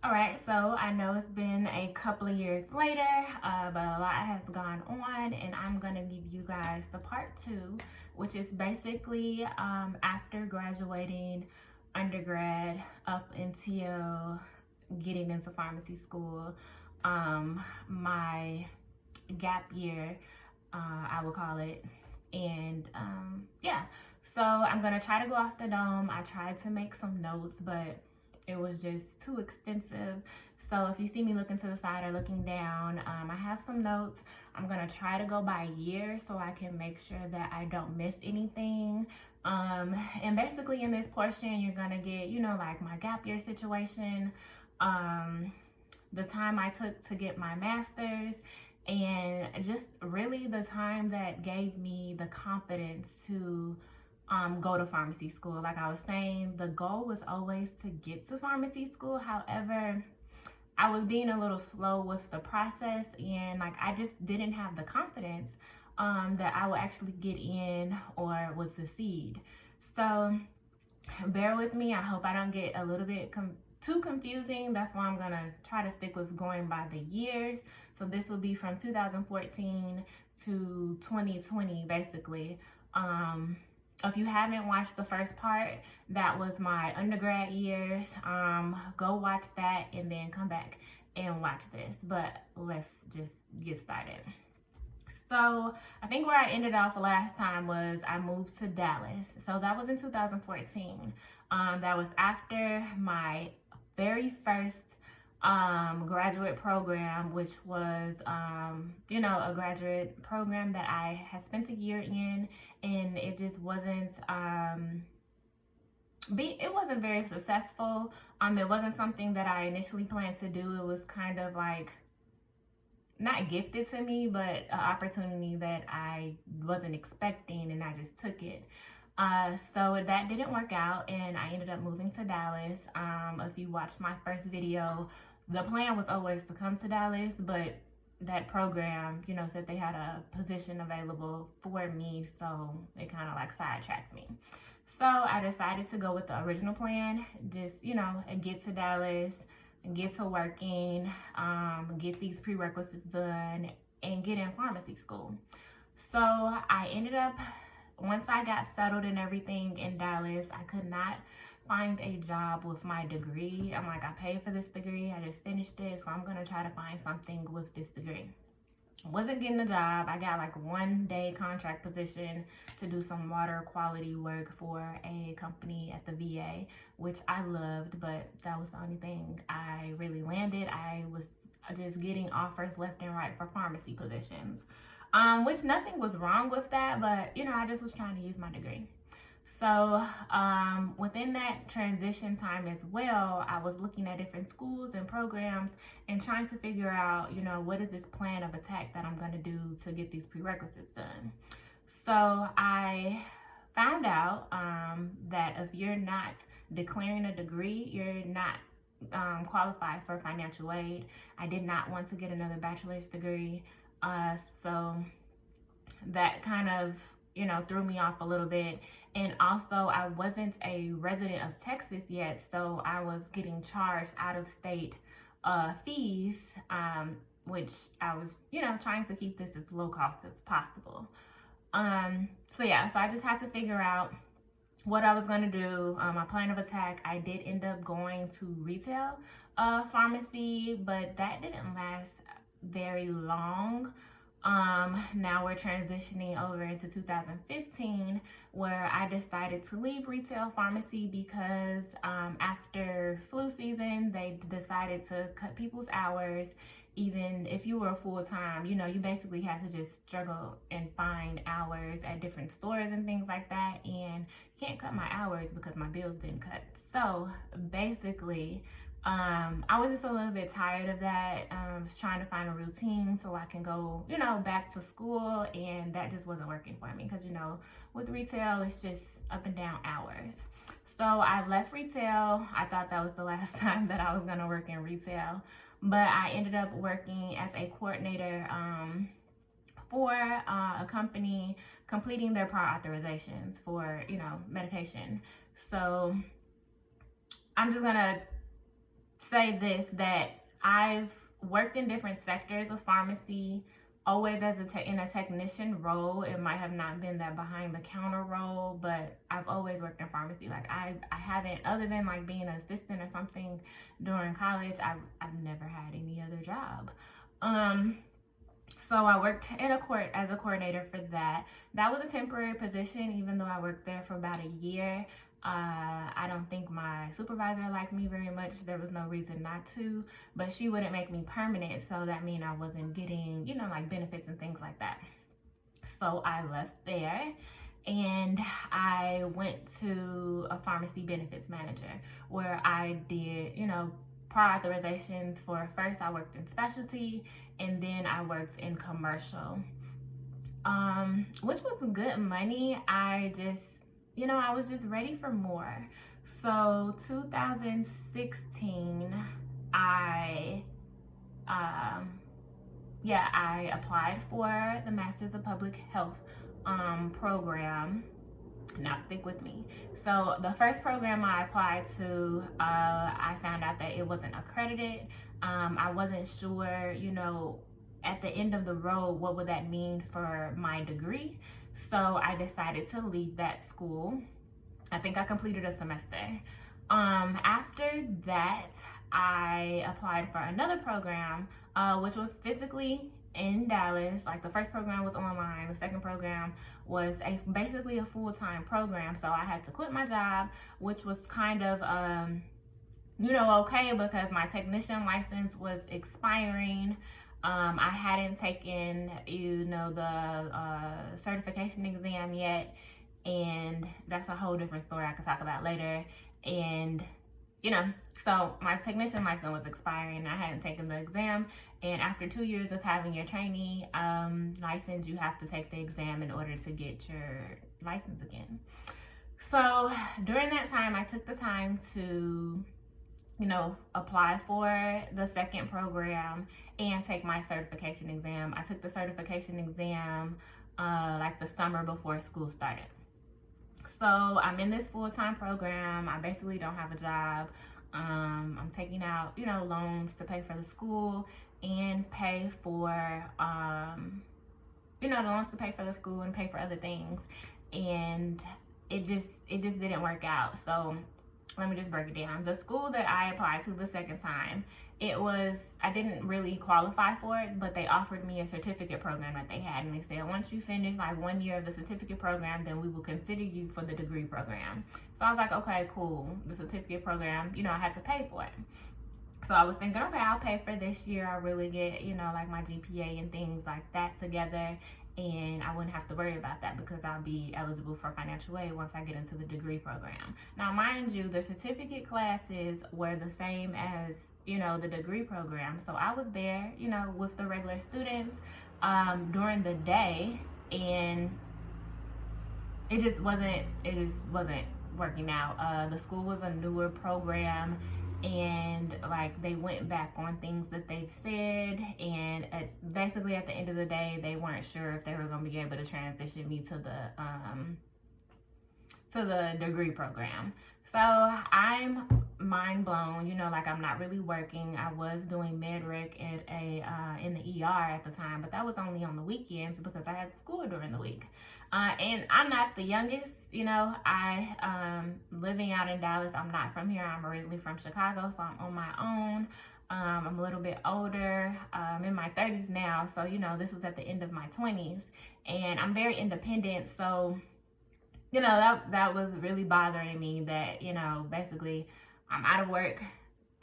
All right, so I know it's been a couple of years later, but a lot has gone on, and I'm gonna give you guys the part two, which is basically after graduating undergrad up until getting into pharmacy school, my gap year, I would call it. And yeah, so I'm gonna try to go off the dome. I tried to make some notes, but it was just too extensive. So if you see me looking to the side or looking down, I have some notes. I'm gonna try to go by year so I can make sure that I don't miss anything. And basically in this portion, you're gonna get, like my gap year situation, the time I took to get my master's, and just really the time that gave me the confidence to go to pharmacy school. Like I was saying, the goal was always to get to pharmacy school. However, I was being a little slow with the process, and like I just didn't have the confidence that I would actually get in or would succeed. So bear with me. I hope I don't get a little bit too confusing. That's why I'm gonna try to stick with going by the years. So this will be from 2014 to 2020, basically. If you haven't watched the first part, that was my undergrad years. Go watch that and then come back and watch this. But let's just get started. So I think where I ended off last time was I moved to Dallas. So that was in 2014. That was after my very first graduate program, which was, a graduate program that I had spent a year in, and it just wasn't, it wasn't very successful. It wasn't something that I initially planned to do. It was kind of like, not gifted to me, but an opportunity that I wasn't expecting, and I just took it. So that didn't work out, and I ended up moving to Dallas. If you watched my first video, the plan was always to come to Dallas, but that program, said they had a position available for me, so it kind of like sidetracked me. So I decided to go with the original plan, just, get to Dallas, get to working, get these prerequisites done, and get in pharmacy school. So I ended up, once I got settled and everything in Dallas, I could not find a job with my degree. I'm like, I paid for this degree, I just finished it, so I'm gonna try to find something with this degree. Wasn't getting a job. I got like 1-day contract position to do some water quality work for a company at the VA, which I loved, but that was the only thing I really landed. I was just getting offers left and right for pharmacy positions, which nothing was wrong with that, but I just was trying to use my degree. So within that transition time as well, I was looking at different schools and programs and trying to figure out, what is this plan of attack that I'm going to do to get these prerequisites done. So I found out that if you're not declaring a degree, you're not qualified for financial aid. I did not want to get another bachelor's degree. So that kind of, threw me off a little bit. And also I wasn't a resident of Texas yet, so I was getting charged out of state fees, which I was, trying to keep this as low cost as possible. So I just had to figure out what I was going to do. My plan of attack, I did end up going to retail pharmacy, but that didn't last very long. Now we're transitioning over into 2015, where I decided to leave retail pharmacy because after flu season, they decided to cut people's hours. Even if you were full-time, you basically had to just struggle and find hours at different stores and things like that, and can't cut my hours because my bills didn't cut. So basically, I was just a little bit tired of that. I was trying to find a routine so I can go, back to school, and that just wasn't working for me because, with retail, it's just up and down hours. So I left retail. I thought that was the last time that I was going to work in retail, but I ended up working as a coordinator for a company, completing their prior authorizations for, medication. So I'm just going to say this, that I've worked in different sectors of pharmacy, always as in a technician role. It might have not been that behind the counter role, but I've always worked in pharmacy. Like I haven't, other than like being an assistant or something during college, I've never had any other job. So I worked in a court as a coordinator for that. That was a temporary position, even though I worked there for about a year. I don't think my supervisor liked me very much. There was no reason not to, but she wouldn't make me permanent, so that means I wasn't getting, like benefits and things like that. So I left there and I went to a pharmacy benefits manager where I did, prior authorizations for, first I worked in specialty and then I worked in commercial, which was good money. I just, I was just ready for more. So 2016, I applied for the Masters of Public Health program. Now stick with me. So the first program I applied to, I found out that it wasn't accredited. I wasn't sure, at the end of the road, what would that mean for my degree? So I decided to leave that school. I think I completed a semester. After that, I applied for another program, which was physically in Dallas. Like the first program was online, the second program was basically a full-time program. So I had to quit my job, which was kind of okay, because my technician license was expiring. I hadn't taken the certification exam yet, and that's a whole different story I could talk about later. And so my technician license was expiring. I hadn't taken the exam, and after 2 years of having your trainee license, you have to take the exam in order to get your license again. So during that time, I took the time to apply for the second program and take my certification exam. I took the certification exam like the summer before school started. So I'm in this full-time program. I basically don't have a job. I'm taking out, loans to pay for the school and pay for, the loans to pay for the school and pay for other things. And it just didn't work out. So let me just break it down. The school that I applied to the second time, I didn't really qualify for it, but they offered me a certificate program that they had. And they said, once you finish like 1 year of the certificate program, then we will consider you for the degree program. So I was like, okay, cool. The certificate program, I had to pay for it. So I was thinking, okay, I'll pay for this year. I'll really get, like my GPA and things like that together. And I wouldn't have to worry about that because I'll be eligible for financial aid once I get into the degree program. Now, mind you, the certificate classes were the same as, the degree program. So I was there, with the regular students during the day, and it just wasn't working out. The school was a newer program, and like they went back on things that they've said, and basically at the end of the day, they weren't sure if they were going to be able to transition me to the degree program. So I'm mind blown, like I'm not really working. I was doing med-rec at in the ER at the time, but that was only on the weekends because I had school during the week. And I'm not the youngest, I living out in Dallas. I'm not from here. I'm originally from Chicago, so I'm on my own. I'm a little bit older. I'm in my 30s now, so this was at the end of my 20s, and I'm very independent. So that was really bothering me that basically I'm out of work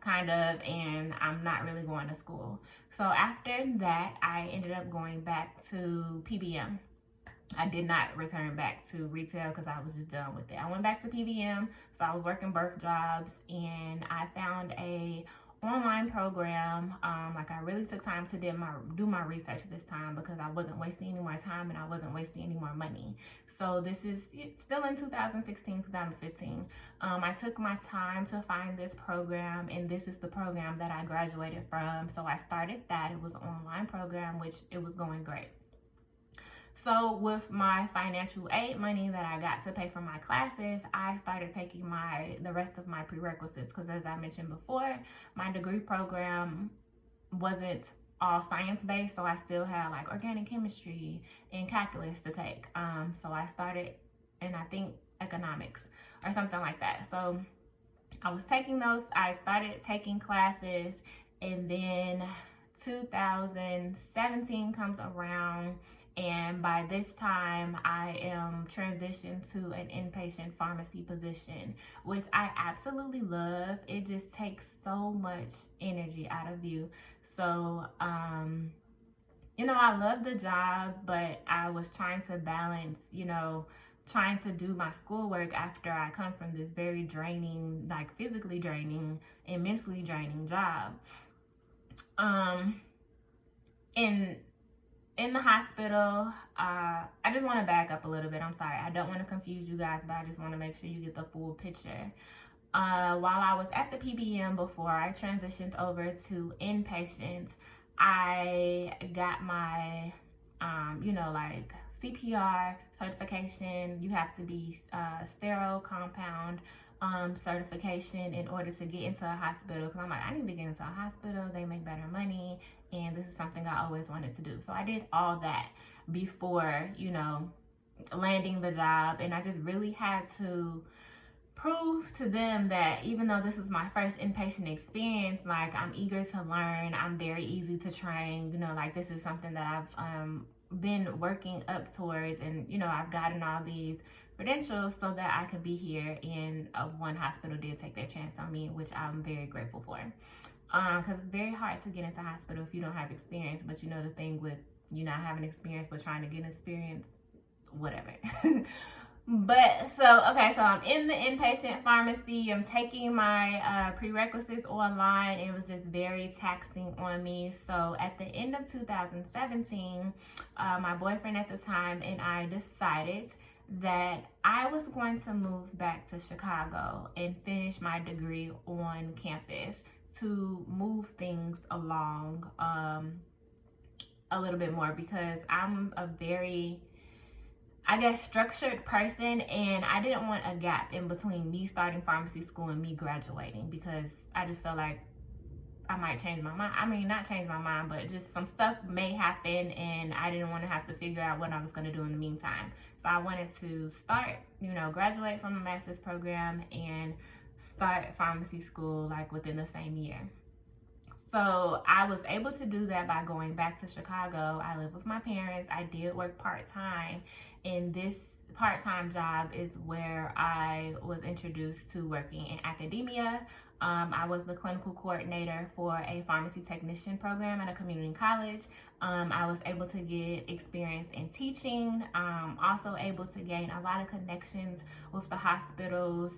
kind of, and I'm not really going to school. So after that, I ended up going back to PBM. I did not return back to retail because I was just done with it. I went back to PBM, so I was working birth jobs, and I found a online program. Like I really took time to do my research this time because I wasn't wasting any more time and I wasn't wasting any more money. So this is still in 2016, 2015. I took my time to find this program, and this is the program that I graduated from. So I started that. It was an online program, which it was going great. So with my financial aid money that I got to pay for my classes, I started taking the rest of my prerequisites, because as I mentioned before, my degree program wasn't all science based, so I still had like organic chemistry and calculus to take. So I started in, I think, economics or something like that. So I was taking those. I started taking classes, and then 2017 comes around, and by this time I am transitioned to an inpatient pharmacy position, which I absolutely love. It just takes so much energy out of you. So I love the job, but I was trying to balance, trying to do my schoolwork after I come from this very draining, like physically draining and mentally draining job. In the hospital, I just want to back up a little bit. I'm sorry. I don't want to confuse you guys, but I just want to make sure you get the full picture. While I was at the PBM before I transitioned over to inpatient, I got my, like CPR certification. You have to be sterile compound certification in order to get into a hospital. Because I'm like, I need to get into a hospital. They make better money, and this is something I always wanted to do. So I did all that before, landing the job, and I just really had to prove to them that even though this is my first inpatient experience, like, I'm eager to learn. I'm very easy to train. Like, this is something that I've been working up towards, and I've gotten all these credentials so that I could be here. And one hospital did take their chance on me, which I'm very grateful for. Because it's very hard to get into hospital if you don't have experience. But the thing with you not having experience but trying to get experience, whatever. But so I'm in the inpatient pharmacy. I'm taking my prerequisites online. It was just very taxing on me. So at the end of 2017, my boyfriend at the time and I decided that I was going to move back to Chicago and finish my degree on campus to move things along a little bit more, because I'm a very, I guess, structured person, and I didn't want a gap in between me starting pharmacy school and me graduating, because I just felt like I might change my mind. I mean, not change my mind, but just some stuff may happen, and I didn't want to have to figure out what I was going to do in the meantime. So I wanted to start, graduate from a master's program and start pharmacy school like within the same year. So I was able to do that by going back to Chicago. I live with my parents. I did work part-time, and this part-time job is where I was introduced to working in academia. I was the clinical coordinator for a pharmacy technician program at a community college. I was able to get experience in teaching, also able to gain a lot of connections with the hospitals,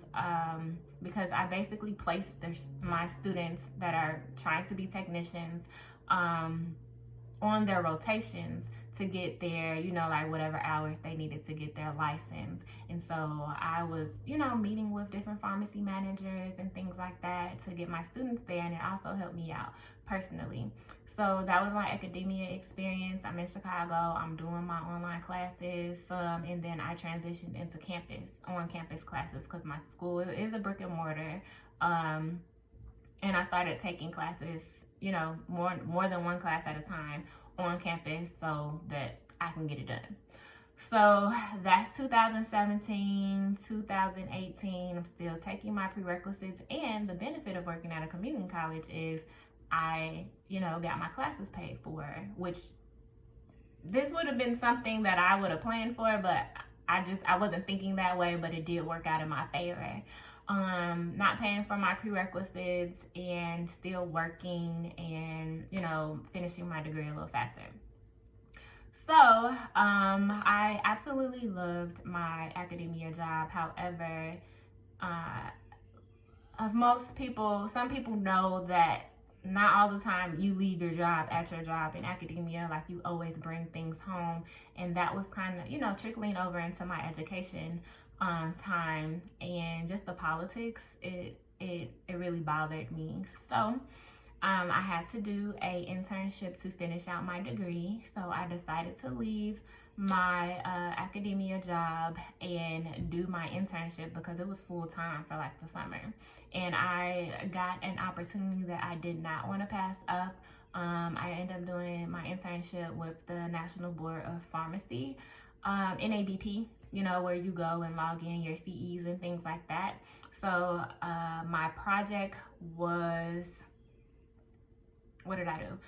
because I basically placed my students that are trying to be technicians on their rotations to get their, like whatever hours they needed to get their license. And so I was, meeting with different pharmacy managers and things like that to get my students there, and it also helped me out personally. So that was my academia experience. I'm in Chicago. I'm doing my online classes, and then I transitioned into on-campus classes, because my school is a brick and mortar. And I started taking classes, more than one class at a time on campus so that I can get it done. So that's 2017, 2018. I'm still taking my prerequisites, and the benefit of working at a community college is I, got my classes paid for, which this would have been something that I would have planned for, but I wasn't thinking that way, but it did work out in my favor. Not paying for my prerequisites and still working and, finishing my degree a little faster. So, I absolutely loved my academia job. However, some people know that not all the time you leave your job at your job in academia. Like, you always bring things home, and that was kind of, trickling over into my education time, and just the politics. It really bothered me. So I had to do a internship to finish out my degree. So I decided to leave my academia job and do my internship because it was full time for like the summer. And I got an opportunity that I did not want to pass up. I ended up doing my internship with the National Board of Pharmacy, NABP, where you go and log in your CEs and things like that. So my project was, what did I do?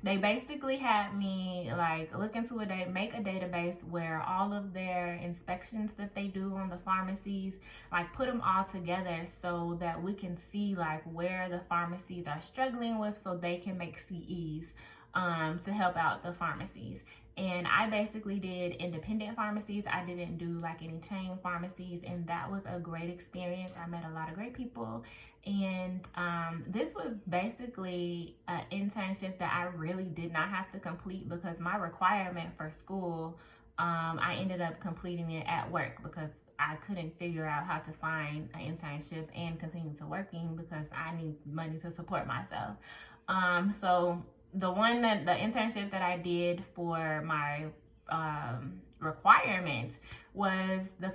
They basically had me like look into make a database where all of their inspections that they do on the pharmacies, like put them all together so that we can see like where the pharmacies are struggling with so they can make CEs to help out the pharmacies. And I basically did independent pharmacies. I didn't do like any chain pharmacies, and that was a great experience. I met a lot of great people, and this was basically an internship that I really did not have to complete because my requirement for school, I ended up completing it at work because I couldn't figure out how to find an internship and continue to working because I need money to support myself. So the internship that I did for my requirements was the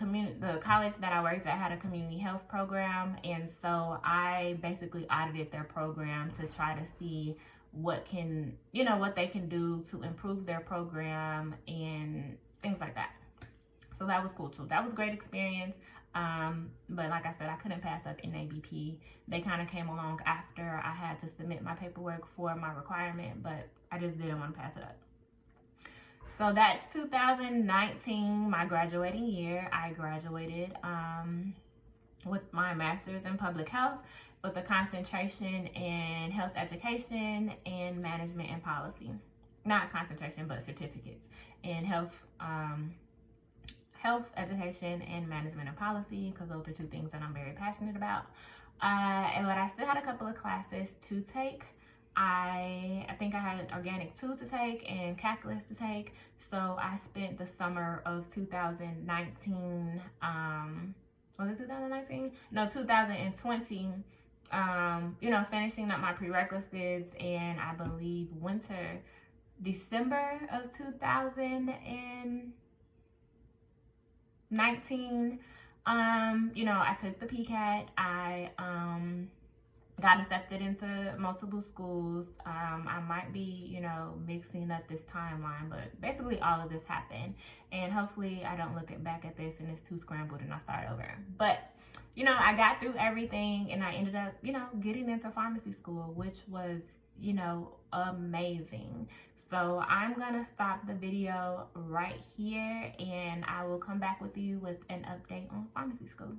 college that I worked at had a community health program, and so I basically audited their program to try to see what they can do to improve their program and things like that. So that was cool too. That was a great experience. But like I said, I couldn't pass up NABP. They kind of came along after I had to submit my paperwork for my requirement, but I just didn't want to pass it up. So that's 2019, my graduating year. I graduated with my master's in public health with a concentration in health education and management and policy. Not concentration, but certificates in health education and management and policy, because those are two things that I'm very passionate about. But I still had a couple of classes to take. I think I had Organic 2 to take and Calculus to take. So I spent the summer of 2019, was it 2019? No, 2020, finishing up my prerequisites, and I believe December of 2019, I took the PCAT. I got accepted into multiple schools. I might be, mixing up this timeline, but basically all of this happened. And hopefully I don't look back at this and it's too scrambled and I start over. But, I got through everything and I ended up, getting into pharmacy school, which was, amazing. So I'm going to stop the video right here and I will come back with you with an update on pharmacy school.